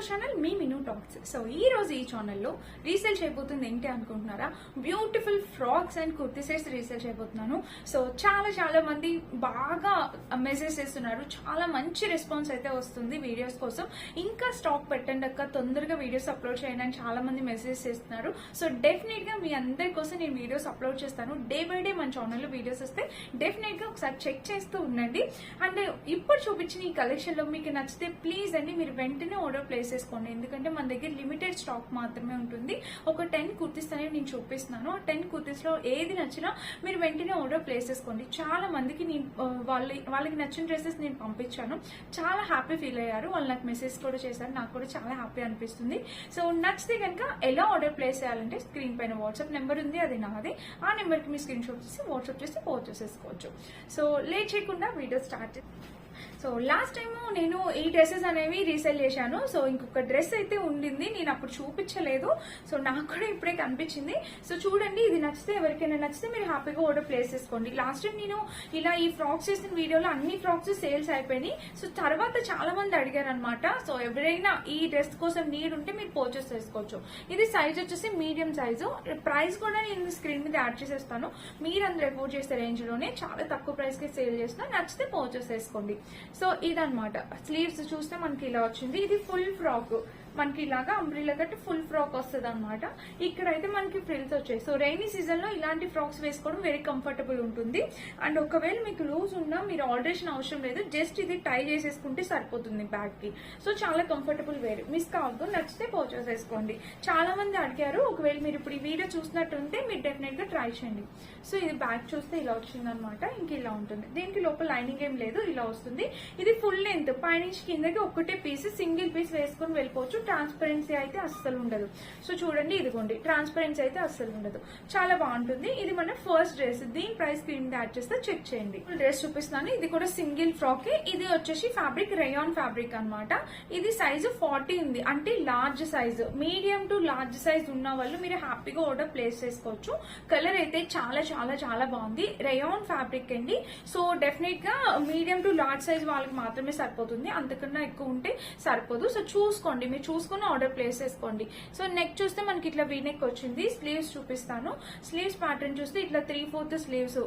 Hour channel మీ Minu talks. So ఈ రోజు ఈ ఛానల్లో రీసేల్ చేయబోతుంది ఏంటి అనుకుంటున్నారా? Beautiful frocks and kurti sets resale చేయబోతున్నాను. సో చాలా మంది బాగా మెసేజ్ చేస్తున్నారు, చాలా మంచి రెస్పాన్స్ అయితే వస్తుంది వీడియోస్ కోసం. ఇంకా స్టాక్ పెట్టండి అక్క, తొందరగా వీడియోస్ అప్లోడ్ చేయండి అని చాలా మంది మెసేజ్ చేస్తున్నారు. సో డెఫినెట్ గా మీ అందరి కోసం నేను వీడియోస్ అప్లోడ్ చేస్తాను. డే బై డే మన ఛానల్లో వీడియోస్ వస్తే డెఫినెట్ గా ఒకసారి చెక్ చేస్తూ ఉండండి. అండ్ ఇప్పుడు చూపించిన ఈ కలెక్షన్ లో మీకు నచ్చితే ప్లీజ్ అండి మీరు వెంటనే ఆర్డర్ ప్లేస్ చేసుకోండి. ఎందుకంటే మన దగ్గర లిమిటెడ్ స్టాక్ మాత్రమే ఉంటుంది. ఒక 10 కుర్తీస్ అనేవి నేను చూపిస్తున్నాను. ఆ 10 కుర్తీస్ లో ఏది నచ్చినా మీరు వెంటనే ఆర్డర్ ప్లేస్ చేసుకోండి. చాలా మందికి నేను వాళ్ళకి నచ్చిన డ్రెస్సెస్ నేను పంపించాను, చాలా హ్యాపీ ఫీల్ అయ్యారు. వాళ్ళు నాకు మెసేజ్ కూడా చేశారు, నాకు కూడా చాలా హ్యాపీ అనిపిస్తుంది. సో నచ్చితే కనుక ఎలా ఆర్డర్ ప్లేస్ చేయాలంటే స్క్రీన్ పైన వాట్సాప్ నెంబర్ ఉంది, అది నాది. ఆ నెంబర్ కి మీ స్క్రీన్ షాట్ చేసి వాట్సాప్ చేసి పోస్ట్ చేసేసుకోవచ్చు. సో లేట్ చేయకుండా video start. So last time నేను ఈ డ్రెస్సెస్ అనేవి రీసేల్ చేశాను. సో ఇంకొక డ్రెస్ అయితే ఉండింది, నేను అప్పుడు చూపించలేదు. సో నాకు కూడా ఇప్పుడే కనిపించింది. సో చూడండి, ఇది నచ్చితే ఎవరికైనా నచ్చితే మీరు హ్యాపీగా ఆర్డర్ ప్లేస్ చేసుకోండి. లాస్ట్ టైం నేను ఇలా ఈ ఫ్రాక్స్ చేసిన వీడియోలో అన్ని ఫ్రాక్స్ సేల్స్ అయిపోయినాయి. సో తర్వాత చాలా మంది అడిగారు అనమాట. సో ఎవరైనా ఈ డ్రెస్ కోసం నీడ్ ఉంటే మీరు పర్చేస్ చేసుకోవచ్చు. ఇది సైజ్ వచ్చేసి మీడియం సైజు. ప్రైస్ కూడా నేను స్క్రీన్ మీద యాడ్ చేసేస్తాను. మీరు అందరూ ఎఫోర్డ్ చేసే రేంజ్ లోనే చాలా తక్కువ ప్రైస్ కి సేల్ చేస్తున్నా, నచ్చితే పర్చేస్ చేసుకోండి. సో ఇదన్నమాట. స్లీవ్స్ చూస్తే మనకి ఇలా వచ్చింది. ఇది ఫుల్ ఫ్రాక్, మనకి ఇలాగా అంబ్రిల్లా కట్టి ఫుల్ ఫ్రాక్ వస్తుంది అనమాట. ఇక్కడైతే మనకి ఫ్రిల్స్ వచ్చాయి. సో రైనీ సీజన్ లో ఇలాంటి ఫ్రాక్స్ వేసుకోవడం వెరీ కంఫర్టబుల్ ఉంటుంది. అండ్ ఒకవేళ మీకు లూజ్ ఉన్నా మీరు ఆల్టరేషన్ అవసరం లేదు, జస్ట్ ఇది టై చేసేసుకుంటే సరిపోతుంది బ్యాగ్ కి. సో చాలా కంఫర్టబుల్ వేర్. మిస్ కావద్దు, నచ్చితే పర్చేస్ చేసుకోండి. చాలా మంది అడిగారు. ఒకవేళ మీరు ఇప్పుడు ఈ వీడియో చూసినట్టుంటే మీరు డెఫినెట్ గా ట్రై చేయండి. సో ఇది బ్యాగ్ చూస్తే ఇలా వచ్చింది అనమాట. ఇంక ఇలా ఉంటుంది. దీనికి లోపల లైనింగ్ ఏం లేదు, ఇలా వస్తుంది. ఇది ఫుల్ లెంత్, పైనుంచి కిందకి ఒకటే పీస్, సింగిల్ పీస్ వేసుకుని వెళ్ళిపోవచ్చు. ట్రాన్స్పరెన్సీ అయితే అస్సలు ఉండదు. సో చూడండి, ఇదిగోండి, ట్రాన్స్పరెన్సీ అయితే అస్సలు ఉండదు. చాలా బాగుంటుంది. ఇది మన ఫస్ట్ డ్రెస్. దీని ప్రైస్ స్క్రీన్ యాడ్ చేస్తే చెక్ చేయండి. డ్రెస్ చూపిస్తున్నాను. ఇది కూడా సింగిల్ ఫ్రాక్. ఇది వచ్చేసి ఫ్యాబ్రిక్ రేయాన్ ఫ్యాబ్రిక్ అన్నమాట. ఇది సైజు 40 ఉంది, అంటే large size. Medium to large size ఉన్న వాళ్ళు మీరు హ్యాపీగా ఆర్డర్ ప్లేస్ చేసుకోవచ్చు. కలర్ అయితే చాలా బాగుంది. రేయాన్ ఫ్యాబ్రిక్ అండి. సో డెఫినెట్ గా మీడియం టు లార్జ్ సైజ్ వాళ్ళకి మాత్రమే సరిపోతుంది, అంతకన్నా ఎక్కువ ఉంటే సరిపోదు. సో చూసుకోండి, మీరు చూసుకుని ఆర్డర్ ప్లేస్ చేసుకోండి. సో నెక్ చూస్తే మనకి ఇట్లా వీనెక్ వచ్చింది. స్లీవ్స్ చూపిస్తాను. స్లీవ్స్ ప్యాటర్న్ చూస్తే ఇట్లా 3/4 స్లీవ్స్.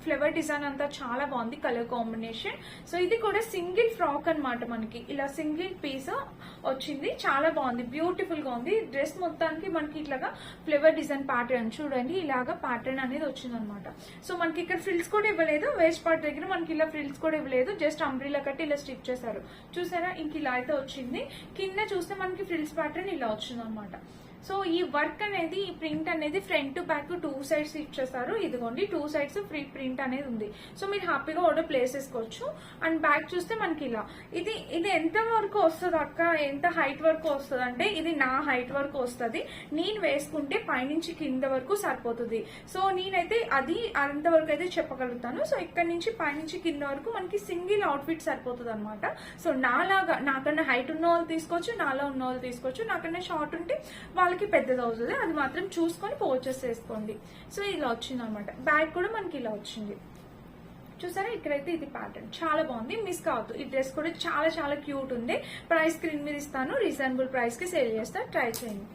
ఫ్లవర్ డిజైన్ అంతా చాలా బాగుంది, కలర్ కాంబినేషన్. సో ఇది కూడా సింగిల్ ఫ్రాక్ అన్నమాట. మనకి ఇలా సింగిల్ పీస్ వచ్చింది, చాలా బాగుంది, బ్యూటిఫుల్ గా ఉంది. డ్రెస్ మొత్తానికి మనకి ఇట్లాగా ఫ్లవర్ డిజైన్ ప్యాటర్న్ చూడండి, ఇలాగా ప్యాటర్న్ అనేది వచ్చింది అనమాట. సో మనకి ఇక్కడ ఫ్రిల్స్ కూడా ఇవ్వలేదు. వేస్ట్ పార్ట్ దగ్గర మనకి ఇలా ఫ్రిల్స్ కూడా ఇవ్వలేదు, జస్ట్ అంబ్రిల్లా కట్టి ఇలా స్టిచ్ చేశారు. చూసారా, ఇంక ఇలా అయితే వచ్చింది. కింద చూస్తే మనకి ఫ్రిల్స్ ప్యాటర్న్ ఇలా వచ్చింది అనమాట. సో ఈ వర్క్ అనేది, ఈ ప్రింట్ అనేది ఫ్రంట్ టు బ్యాక్ 2 సైడ్స్ ఇచ్చేస్తారు. ఇదిగోండి, 2 సైడ్స్ ఫ్రీ ప్రింట్ అనేది ఉంది. సో మీరు హ్యాపీగా ఆర్డర్ ప్లేస్ చేసుకోవచ్చు. అండ్ బ్యాక్ చూస్తే మనకి ఇలా, ఇది ఎంత వరకు వస్తుంది అక్క, ఎంత హైట్ వరకు వస్తుంది అంటే ఇది నా హైట్ వరకు వస్తుంది. నేను వేసుకుంటే పైనుంచి కింద వరకు సరిపోతుంది. సో నేనైతే అది అంతవరకు అయితే చెప్పగలుగుతాను. సో ఇక్కడ నుంచి పైనుంచి కింద వరకు మనకి సింగిల్ అవుట్ఫిట్ సరిపోతుంది అనమాట. సో నాకన్నా హైట్ ఉన్న వాళ్ళు తీసుకోవచ్చు, నాలా ఉన్న వాళ్ళు తీసుకోవచ్చు. నాకన్నా షార్ట్ ఉంటే వాళ్ళకి పెద్దది అవుతుంది. అది మాత్రం చూసుకొని పర్చేస్ చేసుకోండి. సో ఇలా వచ్చింది అనమాట. బ్యాగ్ కూడా మనకి ఇలా వచ్చింది. చూసారా, ఇక్కడైతే ఇది ప్యాటర్న్ చాలా బాగుంది, మిస్ కావద్దు. ఈ డ్రెస్ కూడా చాలా క్యూట్ ఉంది. ప్రైస్ స్క్రీన్ మీద ఇస్తాను, రీజనబుల్ ప్రైస్ కి సేల్ చేస్తా, ట్రై చేయండి.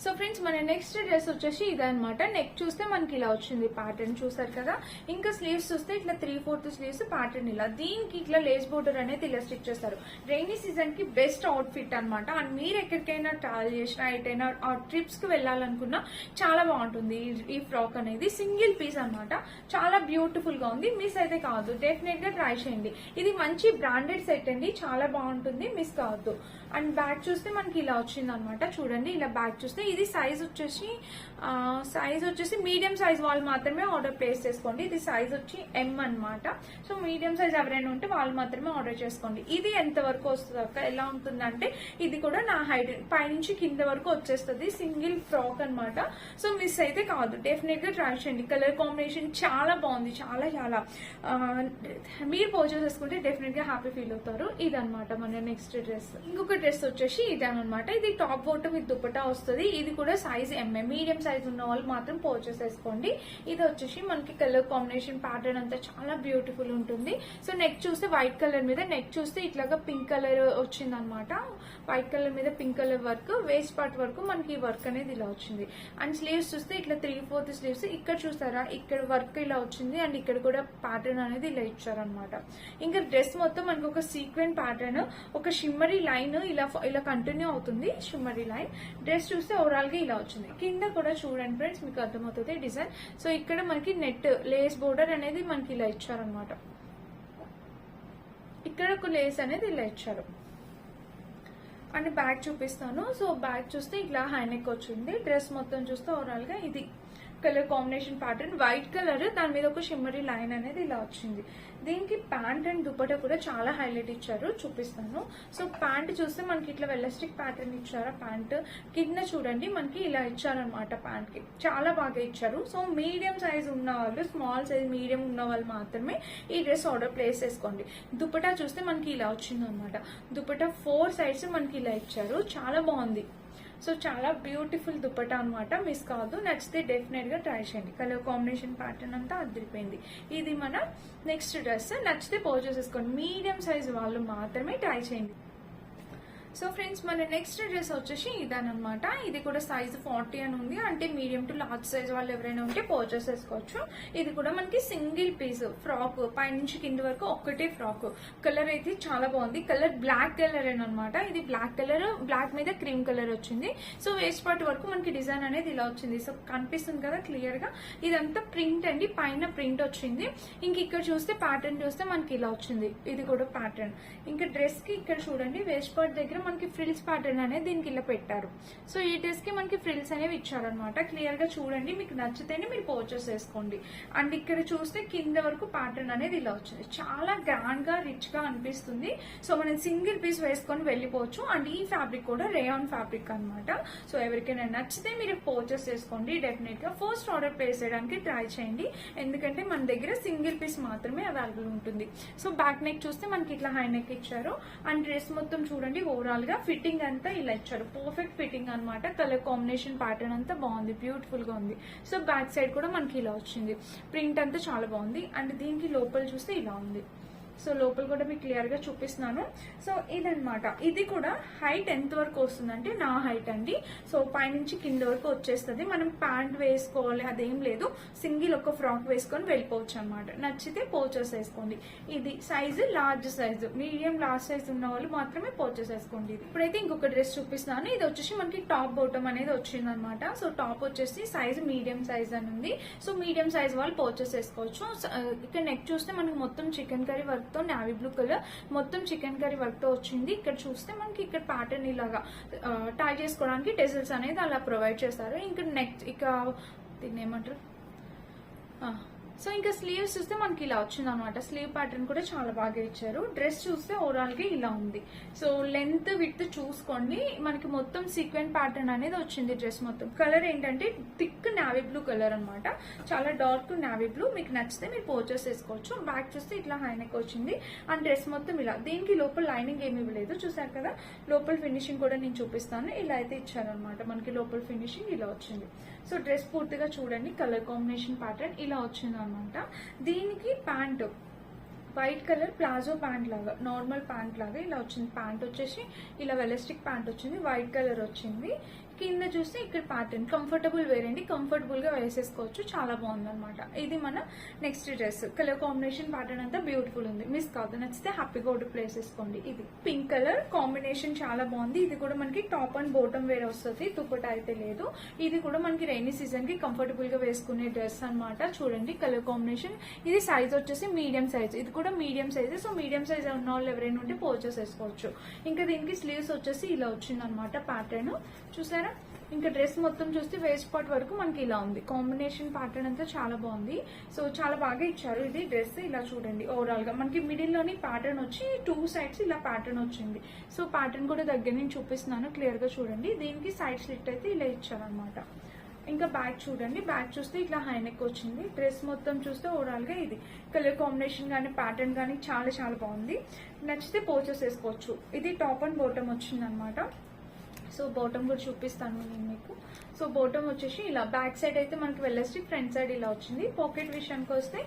సో ఫ్రెండ్స్, మన నెక్స్ట్ డ్రెస్ వచ్చేసి ఇదనమాట. నెక్ చూస్తే మనకి ఇలా వచ్చింది ప్యాటర్న్, చూసారు కదా. ఇంకా స్లీవ్స్ చూస్తే ఇట్లా 3/4 స్లీవ్స్ ప్యాటర్న్ ఇలా. దీనికి ఇట్లా లేస్ బోర్డర్ అనేది ఇలా స్టిచ్ చేస్తారు. రైనీ సీజన్ కి బెస్ట్ అవుట్ ఫిట్ అనమాట. అండ్ మీరు ఎక్కడికైనా ట్రావెల్ చేసినా, ఎటైనా ట్రిప్స్ కి వెళ్ళాలనుకున్నా చాలా బాగుంటుంది ఈ ఫ్రాక్ అనేది. సింగిల్ పీస్ అనమాట, చాలా బ్యూటిఫుల్ గా ఉంది. మిస్ అయితే కావద్దు, డెఫినెట్ గా ట్రై చేయండి. ఇది మంచి బ్రాండెడ్ సెట్ అండి, చాలా బాగుంటుంది, మిస్ కావద్దు. అండ్ బ్యాగ్ చూస్తే మనకి ఇలా వచ్చింది అనమాట. చూడండి, ఇలా బ్యాగ్ చూస్తే ఇది సైజ్ వచ్చేసి మీడియం సైజ్ వాళ్ళు మాత్రమే ఆర్డర్ ప్లేస్ చేసుకోండి. ఇది సైజ్ వచ్చి M అన్నమాట. సో మీడియం సైజ్ ఎవరైనా ఉంటే వాళ్ళు మాత్రమే ఆర్డర్ చేసుకోండి. ఇది ఎంత వరకు వస్తుంది అక్క, ఎలా ఉంటుందంటే ఇది కూడా నా హైట్ పైనుంచి కింద వరకు వచ్చేస్తుంది. సింగిల్ ఫ్రాక్ అన్నమాట. సో మిస్ అయితే కాదు, డెఫినెట్ గా ట్రై చేయండి. కలర్ కాంబినేషన్ చాలా బాగుంది, చాలా మీరు పర్చేస్ చేసుకుంటే డెఫినెట్ గా హ్యాపీ ఫీల్ అవుతారు. ఇదన్నమాట మన నెక్స్ట్ డ్రెస్. ఇంకొక డ్రెస్ వచ్చేసి ఇదేనమాట. ఇది టాప్ బోటం విత్ దుపట్టా వస్తుంది. ఇది కూడా సైజ్ ఎంఏ, మీడియం సైజ్ ఉన్న వాళ్ళు మాత్రం పర్చేస్ చేసుకోండి. ఇది వచ్చేసి మనకి కలర్ కాంబినేషన్ ప్యాటర్న్ అంతా చాలా బ్యూటిఫుల్ ఉంటుంది. సో నెక్ చూస్తే వైట్ కలర్ మీద, నెక్ చూస్తే ఇట్లాగా పింక్ కలర్ వచ్చింది అనమాట. వైట్ కలర్ మీద pink colour work, waste part వరకు మనకి ఈ వర్క్ అనేది ఇలా వచ్చింది. అండ్ స్లీవ్స్ చూస్తే ఇట్లా 3/4 స్లీవ్స్, ఇక్కడ చూస్తారా ఇక్కడ వర్క్ ఇలా వచ్చింది అండ్ ఇక్కడ కూడా ప్యాటర్న్ అనేది ఇలా ఇచ్చారనమాట. ఇంకా డ్రెస్ మొత్తం మనకి ఒక సీక్వెంట్ ప్యాటర్న్, ఒక షిమ్మరీ లైన్ ఇలా కంటిన్యూ అవుతుంది. షిమ్మరీ లైన్ డ్రెస్ చూస్తే ఓవరాల్ గా ఇలా వచ్చింది. కింద కూడా చూడండి ఫ్రెండ్స్, మీకు అర్థమవుతుంది డిజైన్. సో ఇక్కడ మనకి నెట్ లేస్ బోర్డర్ అనేది మనకి ఇలా ఇచ్చారనమాట. ఇక్కడ ఒక లేస్ అనేది ఇలా ఇచ్చారు. అండ్ బ్యాగ్ చూపిస్తాను. సో బ్యాగ్ చూస్తే ఇట్లా హై నెక్ వచ్చింది. డ్రెస్ మొత్తం చూస్తే ఓవరాల్ గా ఇది colour combination pattern, white colour, దాని మీద ఒక షిమ్మరీ లైన్ అనేది ఇలా వచ్చింది. దీనికి ప్యాంట్ అండ్ దుపట్టా కూడా చాలా హైలైట్ ఇచ్చారు, చూపిస్తాను. సో ప్యాంట్ చూస్తే మనకి ఇట్లా వెలాస్టిక్ ప్యాటర్న్ ఇచ్చారు. ప్యాంట్ కింద చూడండి మనకి ఇలా ఇచ్చారనమాట. ప్యాంట్ కి చాలా బాగా ఇచ్చారు. సో మీడియం సైజ్ ఉన్న వాళ్ళు, స్మాల్ సైజ్ మీడియం ఉన్న వాళ్ళు మాత్రమే ఈ డ్రెస్ ఆర్డర్ ప్లేస్ చేసుకోండి. దుపట్టా చూస్తే మనకి ఇలా వచ్చింది అనమాట. దుపట్టా 4 సైడ్స్ మనకి ఇలా ఇచ్చారు, చాలా బాగుంది. సో చాలా బ్యూటిఫుల్ దుపట్టా అనమాట, మిస్ కాదు. నచ్చితే డెఫినెట్ గా ట్రై చేయండి. కలర్ కాంబినేషన్ ప్యాటర్న్ అంతా అదిరిపోయింది. ఇది మన నెక్స్ట్ డ్రెస్. నచ్చితే పర్చేస్ చేసుకోండి. మీడియం సైజ్ వాళ్ళు మాత్రమే ట్రై చేయండి. సో ఫ్రెండ్స్, మన నెక్స్ట్ డ్రెస్ వచ్చేసి ఇదనమాట. ఇది కూడా సైజ్ 40 అని ఉంది, అంటే మీడియం టు లార్జ్ సైజ్ వాళ్ళు ఎవరైనా ఉంటే పర్చేస్ చేసుకోవచ్చు. ఇది కూడా మనకి సింగిల్ పీస్ ఫ్రాక్, పైనుంచి కింది వరకు ఒక్కటే ఫ్రాక్. కలర్ అయితే చాలా బాగుంది. కలర్ బ్లాక్ కలర్ అనమాట. ఇది బ్లాక్ కలర్, బ్లాక్ మీద క్రీమ్ కలర్ వచ్చింది. సో వేస్ట్ పార్ట్ వరకు మనకి డిజైన్ అనేది ఇలా వచ్చింది. సో కనిపిస్తుంది కదా క్లియర్ గా. ఇదంతా ప్రింట్ అండి, పైన ప్రింట్ వచ్చింది. ఇంక ఇక్కడ చూస్తే ప్యాటర్న్ చూస్తే మనకి ఇలా వచ్చింది. ఇది కూడా ప్యాటర్న్. ఇంకా డ్రెస్ కి ఇక్కడ చూడండి, వేస్ట్ పార్ట్ దగ్గర మనకి ఫ్రిల్స్ ప్యాటర్న్ అనేది దీనికి ఇలా పెట్టారు. సో ఈ డ్రెస్ కి మనకి ఫ్రిల్స్ అనేవి ఇచ్చారనమాట. క్లియర్ గా చూడండి, మీకు నచ్చితేనే మీరు పర్చేస్ చేసుకోండి. అండ్ ఇక్కడ చూస్తే కింద వరకు ప్యాటర్న్ అనేది ఇలా వచ్చింది. చాలా గ్రాండ్ గా, రిచ్ గా అనిపిస్తుంది. సో మనం సింగిల్ పీస్ వేసుకొని వెళ్ళిపోవచ్చు. అండ్ ఈ ఫ్యాబ్రిక్ కూడా రేయాన్ ఫ్యాబ్రిక్ అనమాట. సో ఎవరికైనా నచ్చితే మీరు పర్చేస్ చేసుకోండి. డెఫినెట్ గా ఫస్ట్ ఆర్డర్ ప్లేస్ చేయడానికి ట్రై చేయండి, ఎందుకంటే మన దగ్గర సింగిల్ పీస్ మాత్రమే అవైలబుల్ ఉంటుంది. సో బ్యాక్ నెక్ చూస్తే మనకి ఇట్లా హై నెక్ ఇచ్చారు. అండ్ డ్రెస్ మొత్తం చూడండి, ఓవరాల్ గా ఫిట్టింగ్ అంతా ఇలా ఇచ్చారు. పర్ఫెక్ట్ ఫిట్టింగ్ అనమాట. కలర్ కాంబినేషన్ ప్యాటర్న్ అంతా బాగుంది, బ్యూటిఫుల్ గా ఉంది. సో బ్యాక్ సైడ్ కూడా మనకి ఇలా వచ్చింది. ప్రింట్ అంతా చాలా బాగుంది. అండ్ దీనికి లోపల చూస్తే ఇలా ఉంది. సో లోపల కూడా మీకు క్లియర్ గా చూపిస్తున్నాను. సో ఇదనమాట. ఇది కూడా హైట్ ఎంత వరకు వస్తుంది అంటే నా హైట్ అండి. సో పైనుంచి కింద వరకు వచ్చేస్తుంది. మనం ప్యాంట్ వేసుకోవాలి అదేం లేదు, సింగిల్ ఒక ఫ్రాక్ వేసుకొని వెళ్ళిపోవచ్చు అనమాట. నచ్చితే పర్చేస్ చేసుకోండి. ఇది size large size, medium large size ఉన్న వాళ్ళు మాత్రమే పర్చేస్ చేసుకోండి. ఇప్పుడైతే ఇంకొక డ్రెస్ చూపిస్తున్నాను. ఇది వచ్చేసి మనకి టాప్ బాటమ్ అనేది వచ్చింది అనమాట. సో టాప్ వచ్చేసి సైజ్ మీడియం సైజ్ అని ఉంది. సో మీడియం సైజ్ వాళ్ళు పర్చేస్ చేసుకోవచ్చు. ఇక్కడ నెక్ చూస్తే మనకి మొత్తం చికెన్ కర్రీ వర్క్ తో, నావీ బ్లూ కలర్ మొత్తం చికెన్ కర్రీ వర్క్ తో వచ్చింది. ఇక్కడ చూస్తే మనకి ఇక్కడ ప్యాటర్న్ ఇలాగా టై చేసుకోవడానికి టెజల్స్ అనేది అలా ప్రొవైడ్ చేస్తారు. ఇంకా నెక్ ఇక దీన్ని ఏమంటారు, సో ఇంకా స్లీవ్స్ చూస్తే మనకి ఇలా వచ్చింది అనమాట. స్లీవ్ ప్యాటర్న్ కూడా చాలా బాగా ఇచ్చారు. డ్రెస్ చూస్తే ఓవరాల్ గా ఇలా ఉంది. సో లెంత్ విడ్త్ చూసుకోండి. మనకి మొత్తం సీక్వెంట్ ప్యాటర్న్ అనేది వచ్చింది. డ్రెస్ మొత్తం కలర్ ఏంటంటే థిక్ నావీ బ్లూ కలర్ అనమాట. చాలా డార్క్ నావీ బ్లూ. మీకు నచ్చితే మీరు పర్చేస్ చేసుకోవచ్చు. బ్యాక్ చూస్తే ఇట్లా హై నెక్ వచ్చింది. అండ్ డ్రెస్ మొత్తం ఇలా. దీనికి లోపల లైనింగ్ ఏమి ఇవ్వలేదు, చూసారు కదా. లోపల ఫినిషింగ్ కూడా నేను చూపిస్తాను. ఇలా అయితే ఇచ్చారనమాట. మనకి లోపల ఫినిషింగ్ ఇలా వచ్చింది. సో డ్రెస్ పూర్తిగా చూడండి, కలర్ కాంబినేషన్ ప్యాటర్న్ ఇలా వచ్చింది అనమాట. దీనికి pant white colour palazzo pant లాగా, నార్మల్ ప్యాంట్ లాగా ఇలా వచ్చింది. ప్యాంట్ వచ్చేసి ఇలా వెలాస్టిక్ ప్యాంట్ వచ్చింది, వైట్ కలర్ వచ్చింది. కింద చూస్తే ఇక్కడ ప్యాటర్న్ కంఫర్టబుల్ వేర్ అండి, కంఫర్టబుల్ గా వేసేసుకోవచ్చు. చాలా బాగుంది అనమాట. ఇది మన next dress. Colour combination pattern అంతా బ్యూటిఫుల్ ఉంది, మిస్ కాదు. నచ్చితే హ్యాపీగా ఆర్డర్ ప్లేస్ చేసుకోండి. ఇది పింక్ కలర్ కాంబినేషన్ చాలా బాగుంది. ఇది కూడా మనకి టాప్ అండ్ బాటమ్ వేర్ వస్తుంది, దుపట్టా అయితే లేదు. ఇది కూడా మనకి రైనీ సీజన్ కి కంఫర్టబుల్ గా వేసుకునే డ్రెస్ అనమాట. చూడండి కలర్ కాంబినేషన్. ఇది సైజ్ వచ్చేసి మీడియం సైజ్. ఇది కూడా medium size. So medium size ఉన్న వాళ్ళు ఎవరైనా ఉంటే పర్చేస్ చేసుకోవచ్చు. ఇంకా దీనికి స్లీవ్స్ వచ్చేసి ఇలా వచ్చింది అనమాట ప్యాటర్న్, చూసారా. ఇంకా డ్రెస్ మొత్తం చూస్తే వేస్ట్ పార్ట్ వరకు మనకి ఇలా ఉంది. కాంబినేషన్ ప్యాటర్న్ అంతా చాలా బాగుంది. సో చాలా బాగా ఇచ్చారు. ఇది డ్రెస్ ఇలా చూడండి. ఓవరాల్ గా మనకి మిడిల్ లోని ప్యాటర్న్ వచ్చి 2 సైడ్స్ ఇలా ప్యాటర్న్ వచ్చింది. సో ప్యాటర్న్ కూడా దగ్గర నుంచి చూపిస్తున్నాను, క్లియర్ గా చూడండి. దీనికి సైడ్ స్లిట్ అయితే ఇలా ఇచ్చారనమాట. ఇంకా బ్యాక్ చూడండి. బ్యాక్ చూస్తే ఇట్లా హై నెక్ వచ్చింది. డ్రెస్ మొత్తం చూస్తే ఓవరాల్ గా ఇది కలర్ కాంబినేషన్ కానీ ప్యాటర్న్ కానీ చాలా చాలా బాగుంది. నచ్చితే పర్చేస్ చేసుకోవచ్చు. ఇది టాప్ అండ్ బాటమ్ వచ్చింది అనమాట. సో బాటమ్ కూడా చూపిస్తాను నేను మీకు. సో బాటమ్ వచ్చేసి ఇలా బ్యాక్ సైడ్ అయితే మనకి వెల్లస్టిక్, ఫ్రంట్ సైడ్ ఇలా వచ్చింది. పాకెట్ విషయానికి వస్తే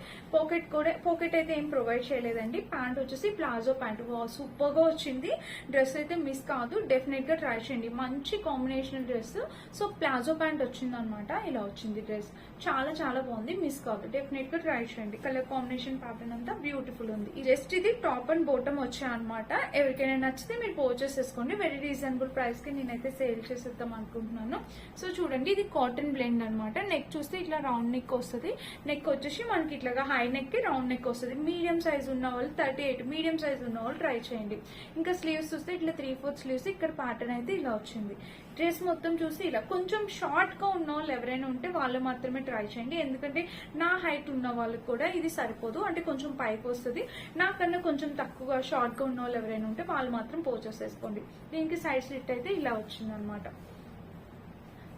పాకెట్ అయితే ఏం ప్రొవైడ్ చేయలేదండి. ప్యాంట్ వచ్చేసి ప్లాజో ప్యాంట్, సూపర్ గా వచ్చింది. డ్రెస్ అయితే మిస్ కాదు, డెఫినెట్ గా ట్రై చేయండి. మంచి combination dress. So palazzo pant వచ్చింది అనమాట, ఇలా వచ్చింది డ్రెస్. చాలా చాలా బాగుంది, మిస్ కాదు, డెఫినెట్ గా ట్రై చేయండి. కలర్ కాంబినేషన్ ప్యాటర్న్ అంతా బ్యూటిఫుల్ ఉంది. జస్ట్ ఇది టాప్ అండ్ బాటమ్ వచ్చాయి అనమాట. ఎవరికైనా నచ్చితే మీరు పర్చేస్ చేసుకోండి. వెరీ రీజనబుల్ ప్రైస్ కి నేనైతే సేల్ చేసేద్దాం అనుకుంటున్నాను. సో చూడండి, ఇది కాటన్ బ్లెండ్ అనమాట. నెక్ చూస్తే ఇట్లా రౌండ్ నెక్ వస్తుంది. నెక్ వచ్చేసి మనకి ఇట్లాగా హై నెక్ కి రౌండ్ నెక్ వస్తుంది. మీడియం సైజ్ ఉన్న వాళ్ళు 38, మీడియం సైజ్ ఉన్న వాళ్ళు ట్రై చేయండి. ఇంకా స్లీవ్స్ చూస్తే ఇట్లా 3/4 స్లీవ్స్, ఇక్కడ ప్యాటర్న్ అయితే ఇలా వచ్చింది. డ్రెస్ మొత్తం చూసి ఇలా కొంచెం షార్ట్ గా ఉన్న వాళ్ళు ఎవరైనా ఉంటే వాళ్ళు మాత్రమే ట్రై చేయండి. ఎందుకంటే నా హైట్ ఉన్న వాళ్ళకి కూడా ఇది సరిపోదు, అంటే కొంచెం పైకి వస్తుంది. నాకన్నా కొంచెం తక్కువగా షార్ట్ గా ఉన్న వాళ్ళు ఎవరైనా ఉంటే వాళ్ళు మాత్రం పర్చేస్ చేసుకోండి. దీనికి సైడ్ స్లిట్ అయితే ఇలా వచ్చింది అనమాట.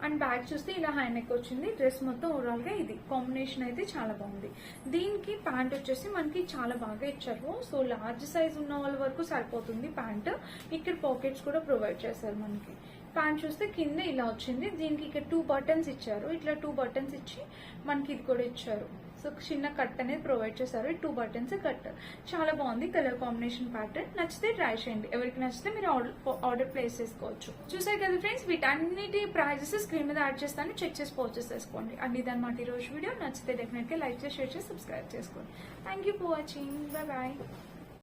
అండ్ బ్యాక్ చూస్తే ఇలా హై నెక్ వచ్చింది. డ్రెస్ మొత్తం ఓవరాల్ గా ఇది కాంబినేషన్ అయితే చాలా బాగుంది. దీనికి ప్యాంట్ వచ్చేసి మనకి చాలా బాగా ఇచ్చారు. సో లార్జ్ సైజ్ ఉన్న వాళ్ళ వరకు సరిపోతుంది ప్యాంట్. ఇక్కడ పాకెట్స్ కూడా ప్రొవైడ్ చేశారు మనకి. ప్యాంట్ చూస్తే కింద ఇలా వచ్చింది. దీనికి ఇక్కడ 2 బటన్స్ ఇచ్చారు. ఇట్లా 2 బటన్స్ ఇచ్చి మనకి ఇది కూడా ఇచ్చారు. సో చిన్న కట్ అనేది ప్రొవైడ్ చేశారు. 2 బటన్స్ కట్, చాలా బాగుంది. కలర్ కాంబినేషన్ ప్యాటర్న్ నచ్చితే ట్రై చేయండి. ఎవరికి నచ్చితే మీరు ఆర్డర్ ప్లేస్ చేసుకోవచ్చు. చూసారు కదా ఫ్రెండ్స్, వీటన్నిటి ప్రైజెస్ స్క్రీన్ మీద యాడ్ చేస్తాను, చెక్ చేసి పర్చేస్ చేసుకోండి. అండ్ ఇదన్నమాట ఈ రోజు వీడియో. నచ్చితే డెఫినెట్ గా లైక్ చేసి, షేర్ చేసి, సబ్స్క్రైబ్ చేసుకోండి. Thank you for watching. Bye bye.